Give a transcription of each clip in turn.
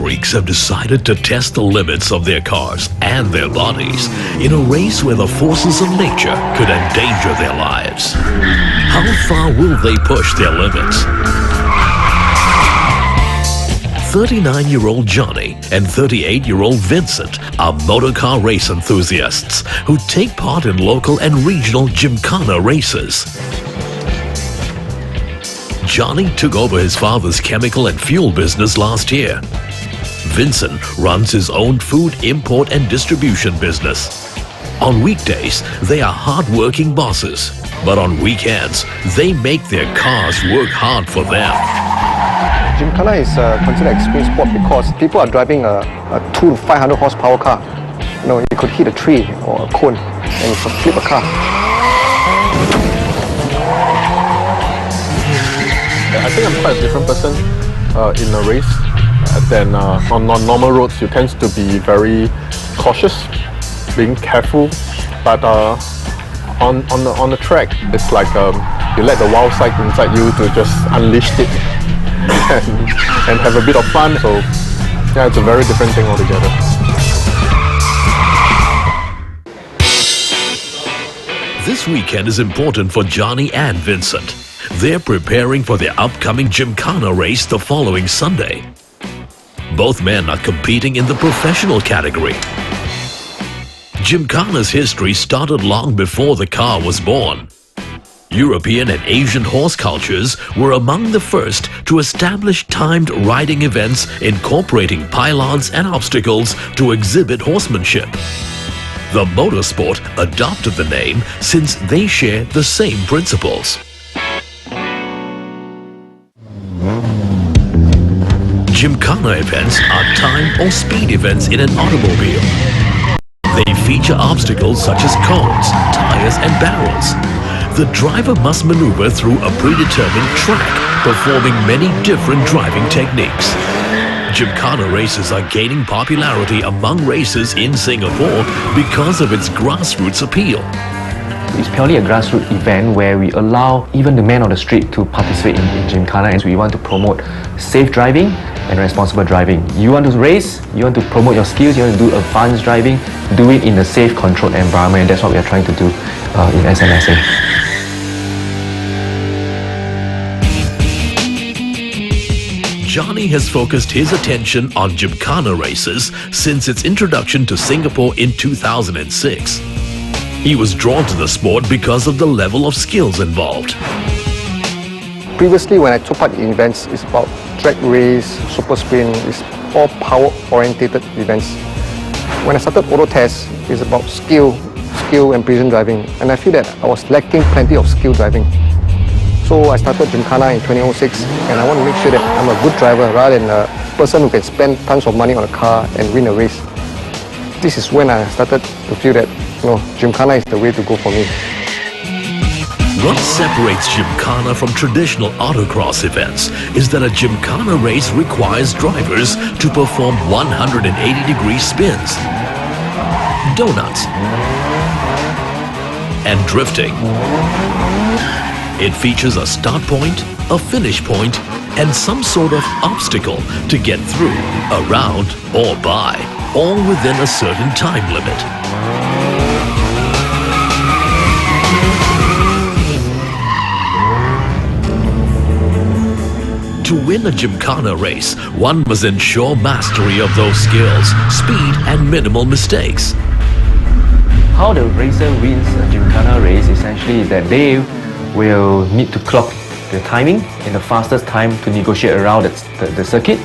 freaks have decided to test the limits of their cars and their bodies in a race where the forces of nature could endanger their lives. How far will they push their limits? 39-year-old Johnny and 38-year-old Vincent are motorcar race enthusiasts who take part in local and regional Gymkhana races. Johnny took over his father's chemical and fuel business last year. Vincent runs his own food import and distribution business. On weekdays, they are hard-working bosses, but on weekends, they make their cars work hard for them. Gymkhana is considered an extreme sport because people are driving a 200 to 500 horsepower car. You know, you could hit a tree or a cone and flip a car. I think I'm quite a different person in a race than on normal roads. You tend to be very cautious, being careful, but on the track, it's like you let the wild side inside you to just unleash it and have a bit of fun. So yeah, it's a very different thing altogether. This weekend is important for Johnny and Vincent. They're preparing for their upcoming Gymkhana race the following Sunday. Both men are competing in the professional category. Gymkhana's history started long before the car was born. European and Asian horse cultures were among the first to establish timed riding events incorporating pylons and obstacles to exhibit horsemanship. The motorsport adopted the name since they share the same principles. Gymkhana events are time or speed events in an automobile. They feature obstacles such as cones, tires and barrels. The driver must maneuver through a predetermined track, performing many different driving techniques. Gymkhana races are gaining popularity among racers in Singapore because of its grassroots appeal. It's purely a grassroots event where we allow even the men on the street to participate in Gymkhana, and we want to promote safe driving and responsible driving. You want to race, you want to promote your skills, you want to do advanced driving, do it in a safe, controlled environment, and that's what we are trying to do in SMSA. Johnny has focused his attention on Gymkhana races since its introduction to Singapore in 2006. He was drawn to the sport because of the level of skills involved. Previously, when I took part in events, it's about track race, super sprint, it's all power-orientated events. When I started auto test, it's about skill and precision driving, and I feel that I was lacking plenty of skill driving. So I started Gymkhana in 2006, and I want to make sure that I'm a good driver rather than a person who can spend tons of money on a car and win a race. This is when I started to feel that, Gymkhana is the way to go for me. What separates Gymkhana from traditional autocross events is that a Gymkhana race requires drivers to perform 180-degree spins, donuts, and drifting. It features a start point, a finish point, and some sort of obstacle to get through, around, or by, all within a certain time limit. To win a Gymkhana race, one must ensure mastery of those skills, speed, and minimal mistakes. How the racer wins a Gymkhana race essentially is that they will need to clock the timing in the fastest time to negotiate around the circuit,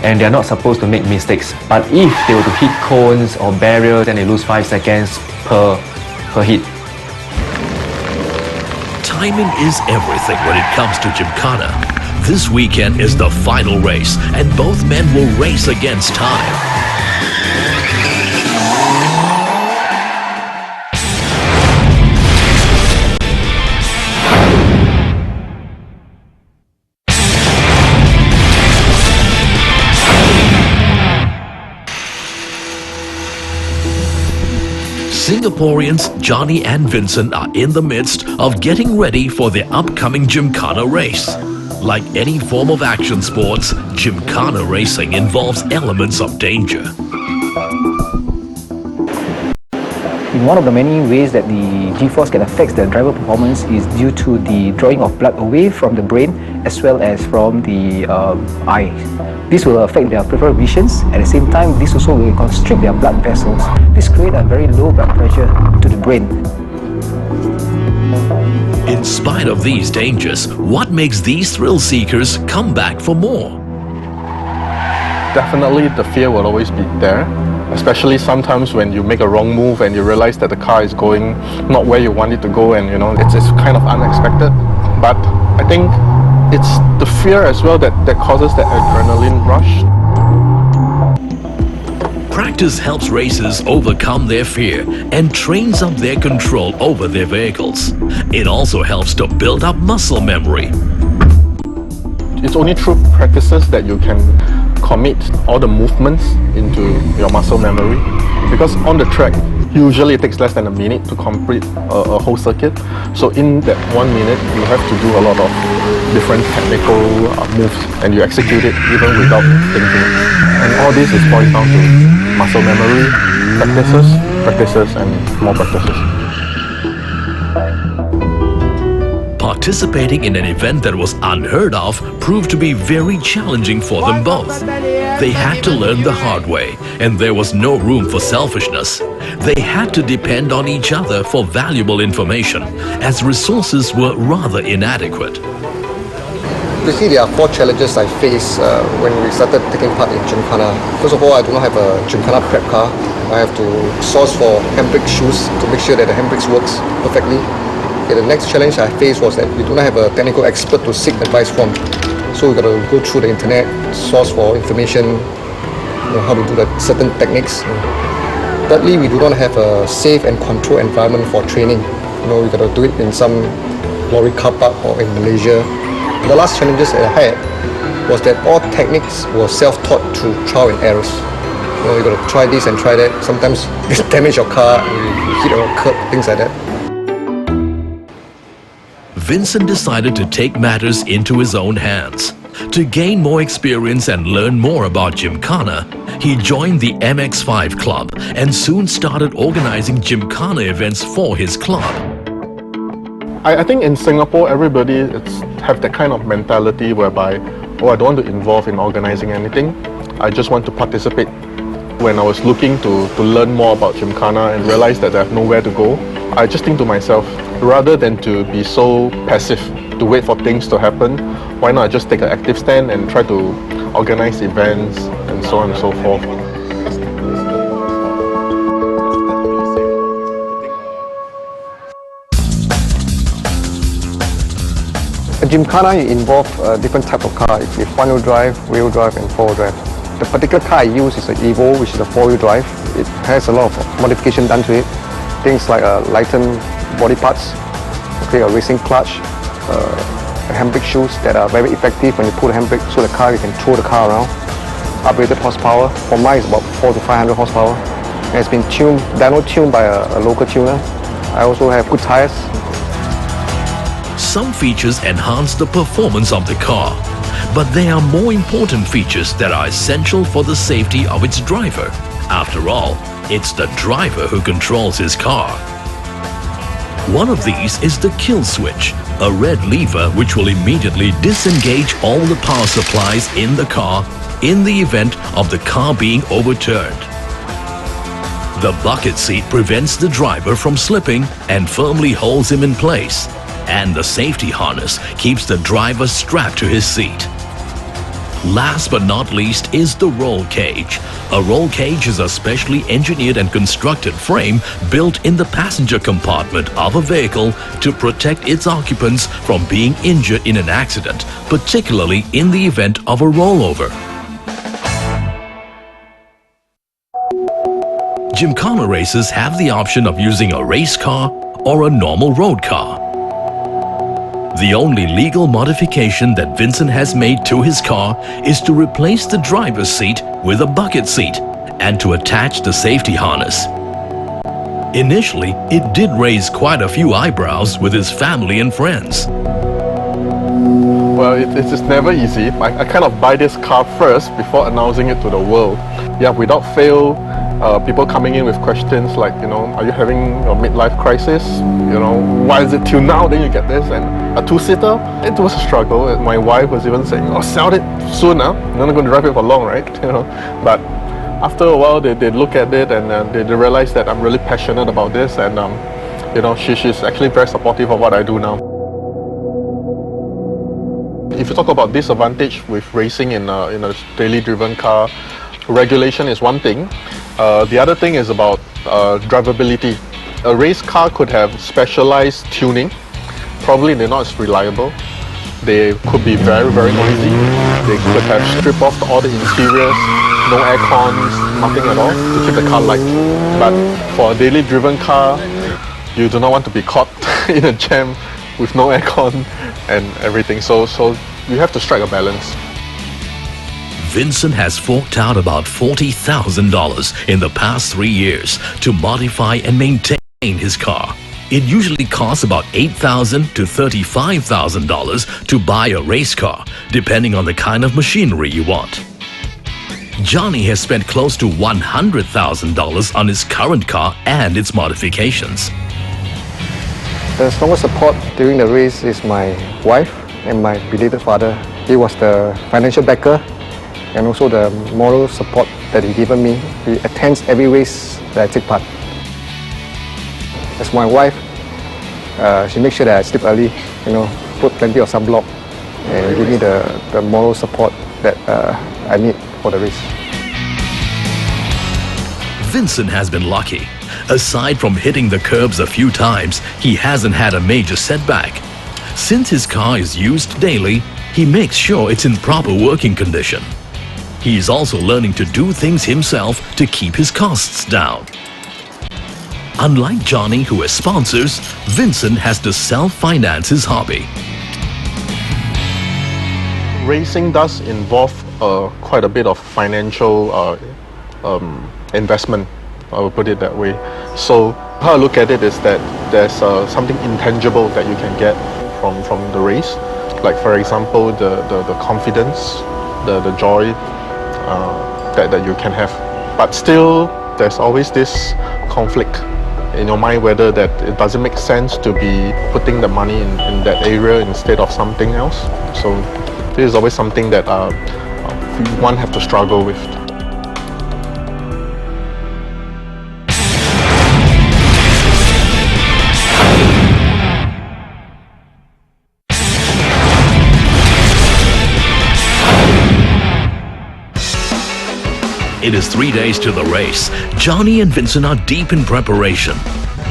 and they're not supposed to make mistakes. But if they were to hit cones or barriers, then they lose 5 seconds per hit. Timing is everything when it comes to Gymkhana. This weekend is the final race, and both men will race against time. Singaporeans Johnny and Vincent are in the midst of getting ready for their upcoming Gymkhana race. Like any form of action sports, Gymkhana racing involves elements of danger. One of the many ways that the G-force can affect the driver performance is due to the drawing of blood away from the brain as well as from the eye. This will affect their peripheral visions. At the same time, this also will constrict their blood vessels. This creates a very low blood pressure to the brain. In spite of these dangers, what makes these thrill seekers come back for more? Definitely the fear will always be there, especially sometimes when you make a wrong move and you realize that the car is going not where you want it to go, and it's kind of unexpected. But I think it's the fear as well that causes that adrenaline rush. Practice helps racers overcome their fear and trains up their control over their vehicles. It also helps to build up muscle memory. It's only through practices that you can commit all the movements into your muscle memory, because on the track usually it takes less than a minute to complete a whole circuit. So in that 1 minute you have to do a lot of different technical moves, and you execute it even without thinking. And all this is boiled down to muscle memory, practices and more practices. Participating in an event that was unheard of proved to be very challenging for them both. They had to learn the hard way, and there was no room for selfishness. They had to depend on each other for valuable information, as resources were rather inadequate. Basically, there are 4 challenges I faced when we started taking part in Gymkhana. First of all, I do not have a Gymkhana prep car. I have to source for handbrake shoes to make sure that the handbrakes works perfectly. The next challenge I faced was that we do not have a technical expert to seek advice from. So we got to go through the internet, source for information, how to do the certain techniques. Thirdly, we do not have a safe and controlled environment for training. We got to do it in some lorry car park or in Malaysia. The last challenges that I had was that all techniques were self-taught through trial and errors. You got to try this and try that. Sometimes you damage your car, you hit a curb, things like that. Vincent decided to take matters into his own hands. To gain more experience and learn more about Gymkhana, he joined the MX5 club and soon started organizing Gymkhana events for his club. I think in Singapore, everybody have that kind of mentality whereby, I don't want to involve in organizing anything. I just want to participate. When I was looking to learn more about Gymkhana and realized that I have nowhere to go, I just think to myself, rather than to be so passive, to wait for things to happen, why not just take an active stand and try to organize events and so on and so forth. At Gymkhana, you involve different type of car. It's front-wheel drive, wheel drive and four-wheel drive. The particular car I use is an Evo, which is a 4-wheel drive. It has a lot of modification done to it. Things like lightened body parts, a racing clutch, handbrake shoes that are very effective when you pull the handbrake, so the car, you can throw the car around. Upgraded horsepower. For mine, it's about 400 to 500 horsepower. And it's been tuned, dyno tuned by a local tuner. I also have good tires. Some features enhance the performance of the car, but there are more important features that are essential for the safety of its driver. After all, it's the driver who controls his car. One of these is the kill switch, a red lever which will immediately disengage all the power supplies in the car in the event of the car being overturned. The bucket seat prevents the driver from slipping and firmly holds him in place, and the safety harness keeps the driver strapped to his seat. Last but not least is the roll cage. A roll cage is a specially engineered and constructed frame built in the passenger compartment of a vehicle to protect its occupants from being injured in an accident, particularly in the event of a rollover. Gymkhana racers have the option of using a race car or a normal road car. The only legal modification that Vincent has made to his car is to replace the driver's seat with a bucket seat and to attach the safety harness. Initially, it did raise quite a few eyebrows with his family and friends. Well, it's just never easy. I kind of buy this car first before announcing it to the world. Yeah, without fail, people coming in with questions like, are you having a midlife crisis? Why is it till now then you get this? And a two-seater, it was a struggle. And my wife was even saying, sell it soon, huh? You're not going to drive it for long, right? But after a while, they look at it and they realize that I'm really passionate about this, and she's actually very supportive of what I do now. If you talk about disadvantage with racing in a daily driven car, regulation is one thing. The other thing is about drivability. A race car could have specialized tuning. Probably they're not as reliable. They could be very, very noisy. They could have stripped off all the interiors, no air cons, nothing at all to keep the car light. But for a daily driven car, you do not want to be caught in a jam with no aircon and everything. So you have to strike a balance. Vincent has forked out about $40,000 in the past 3 years to modify and maintain his car. It usually costs about $8,000 to $35,000 to buy a race car, depending on the kind of machinery you want. Johnny has spent close to $100,000 on his current car and its modifications. The strongest support during the race is my wife and my belated father. He was the financial backer and also the moral support that he given me. He attends every race that I take part. As my wife, she makes sure that I sleep early, put plenty of sunblock and give me the moral support that I need for the race. Vincent has been lucky. Aside from hitting the curbs a few times, he hasn't had a major setback. Since his car is used daily, he makes sure it's in proper working condition. He is also learning to do things himself to keep his costs down. Unlike Johnny, who has sponsors, Vincent has to self-finance his hobby. Racing does involve quite a bit of financial investment, I will put it that way. So how I look at it is that there's something intangible that you can get from the race. Like for example, the confidence, the joy that you can have. But still, there's always this conflict in your mind whether that it doesn't make sense to be putting the money in that area instead of something else. So this is always something that one have to struggle with. It is 3 days to the race. Johnny and Vincent are deep in preparation.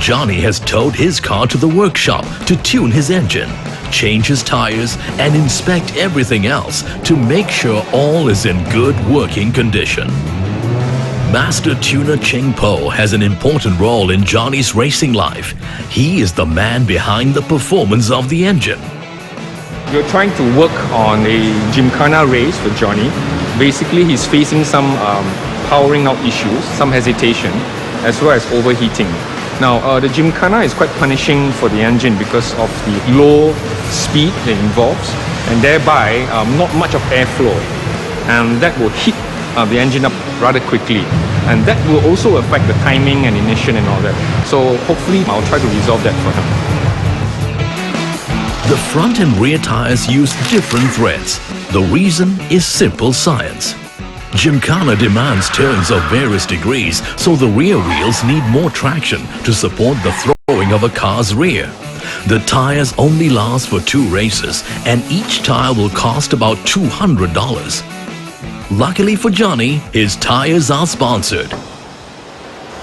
Johnny has towed his car to the workshop to tune his engine, change his tires, and inspect everything else to make sure all is in good working condition. Master tuner Cheng Po has an important role in Johnny's racing life. He is the man behind the performance of the engine. We're trying to work on a Gymkhana race for Johnny. Basically, he's facing some powering out issues, some hesitation, as well as overheating. Now, the Gymkhana is quite punishing for the engine because of the low speed that it involves, and thereby not much of airflow. And that will heat the engine up rather quickly. And that will also affect the timing and ignition and all that. So hopefully, I'll try to resolve that for him. The front and rear tires use different threads. The reason is simple science. Gymkhana demands turns of various degrees, so the rear wheels need more traction to support the throwing of a car's rear. The tires only last for 2 races, and each tire will cost about $200. Luckily for Johnny, his tires are sponsored.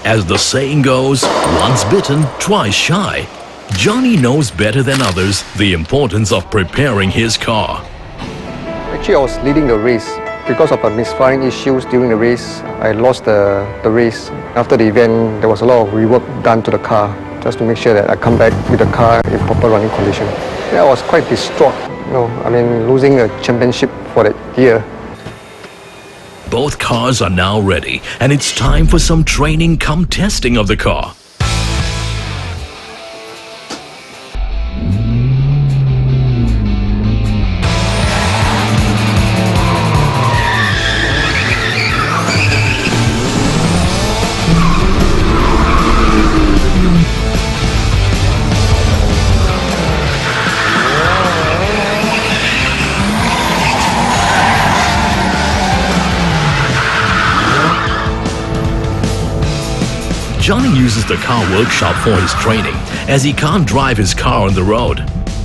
As the saying goes, once bitten, twice shy. Johnny knows better than others the importance of preparing his car. Actually, I was leading the race. Because of misfiring issues during the race, I lost the race. After the event, there was a lot of rework done to the car just to make sure that I come back with the car in proper running condition. Yeah, I was quite distraught, losing a championship for that year. Both cars are now ready, and it's time for some training cum testing of the car. Johnny uses the car workshop for his training as he can't drive his car on the road.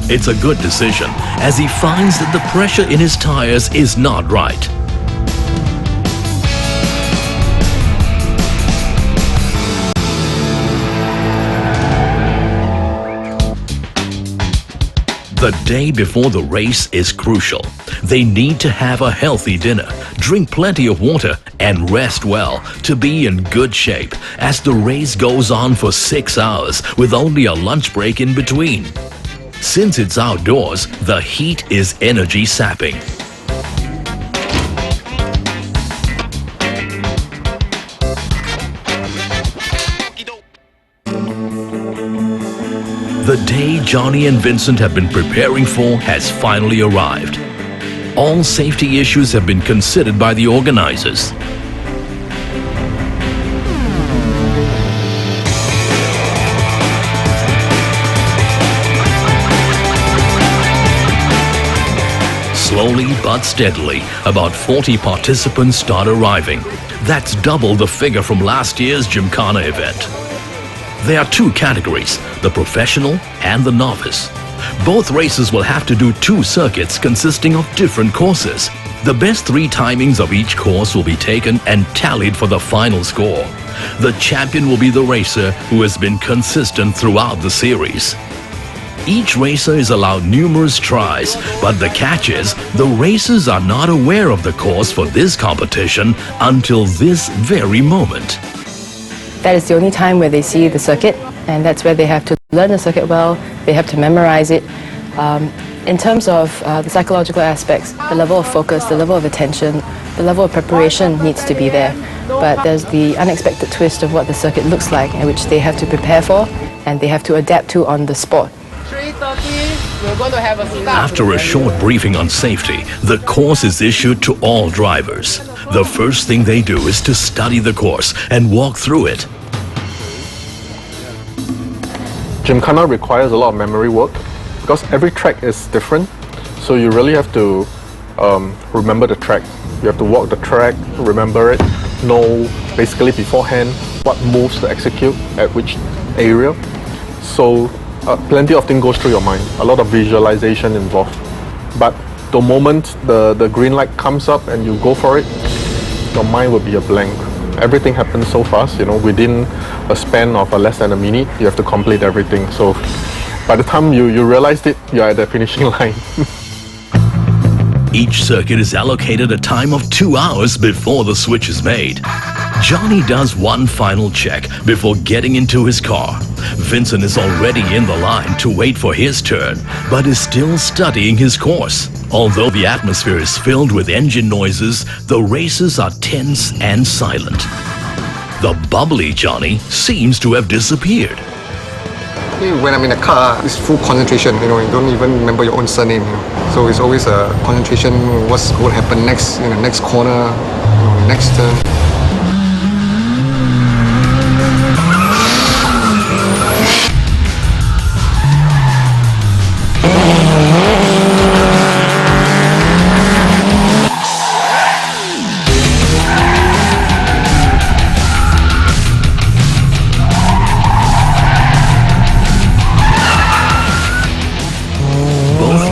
It's a good decision as he finds that the pressure in his tires is not right. The day before the race is crucial. They need to have a healthy dinner, drink plenty of water, and rest well to be in good shape as the race goes on for 6 hours with only a lunch break in between. Since it's outdoors, the heat is energy sapping. The day Johnny and Vincent have been preparing for has finally arrived. All safety issues have been considered by the organizers. Slowly but steadily, about 40 participants start arriving. That's double the figure from last year's Gymkhana event. There are 2 categories, the professional and the novice. Both races will have to do 2 circuits consisting of different courses. The best 3 timings of each course will be taken and tallied for the final score. The champion will be the racer who has been consistent throughout the series. Each racer is allowed numerous tries, but the catch is the racers are not aware of the course for this competition until this very moment. That is the only time where they see the circuit, and that's where they have to learn the circuit well, they have to memorize it. In terms of the psychological aspects, the level of focus, the level of attention, the level of preparation needs to be there. But there's the unexpected twist of what the circuit looks like, in which they have to prepare for and they have to adapt to on the spot. 3:30, we're going to have a start. After a short briefing on safety, the course is issued to all drivers. The first thing they do is to study the course and walk through it. Gymkhana requires a lot of memory work because every track is different. So you really have to remember the track. You have to walk the track, remember it, know basically beforehand what moves to execute at which area. So plenty of things goes through your mind, a lot of visualization involved. But the moment the green light comes up and you go for it, your mind will be a blank. Everything happens so fast, within a span of less than a minute, you have to complete everything. So by the time you realized it, you're at the finishing line. Each circuit is allocated a time of 2 hours before the switch is made. Johnny does one final check before getting into his car. Vincent is already in the line to wait for his turn, but is still studying his course. Although the atmosphere is filled with engine noises, the racers are tense and silent. The bubbly Johnny seems to have disappeared. When I'm in a car, it's full concentration, you don't even remember your own surname. So it's always a concentration, what's going to happen next, in the next corner, next turn.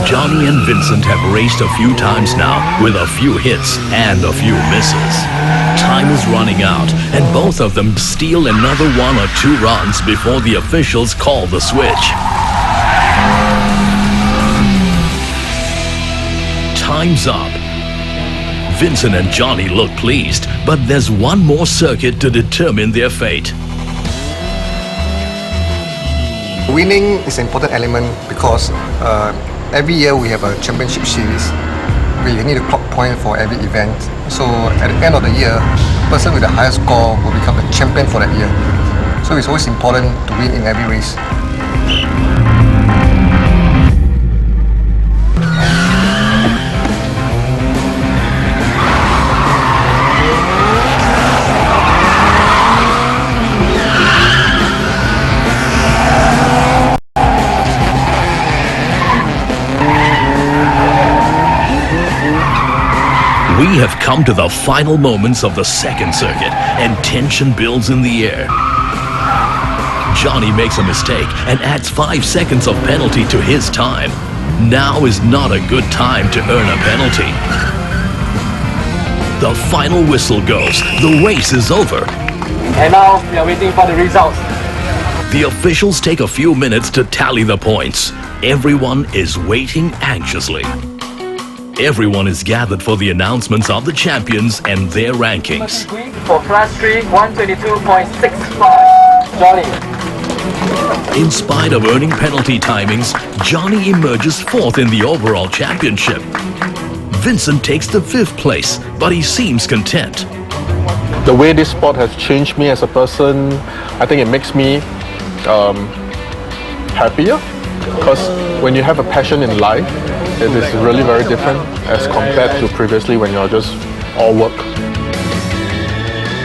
Johnny and Vincent have raced a few times now with a few hits and a few misses. Time is running out and both of them steal another 1 or 2 runs before the officials call the switch. Time's up. Vincent and Johnny look pleased, but there's one more circuit to determine their fate. Winning is an important element because every year we have a championship series. We need to clock point for every event. So at the end of the year, the person with the highest score will become the champion for that year. So it's always important to win in every race. We have come to the final moments of the second circuit and tension builds in the air. Johnny makes a mistake and adds 5 seconds of penalty to his time. Now is not a good time to earn a penalty. The final whistle goes. The race is over. And now we are waiting for the results. The officials take a few minutes to tally the points. Everyone is waiting anxiously. Everyone is gathered for the announcements of the champions and their rankings. For class 3, 122.65. Johnny. In spite of earning penalty timings, Johnny emerges 4th in the overall championship. Vincent takes the 5th place, but he seems content. The way this sport has changed me as a person, I think it makes me happier, because when you have a passion in life, it is really very different as compared to previously when you're just all work.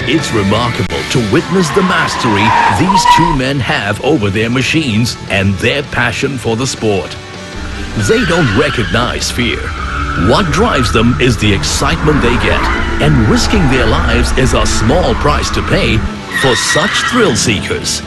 It's remarkable to witness the mastery these two men have over their machines and their passion for the sport. They don't recognize fear. What drives them is the excitement they get, and risking their lives is a small price to pay for such thrill seekers.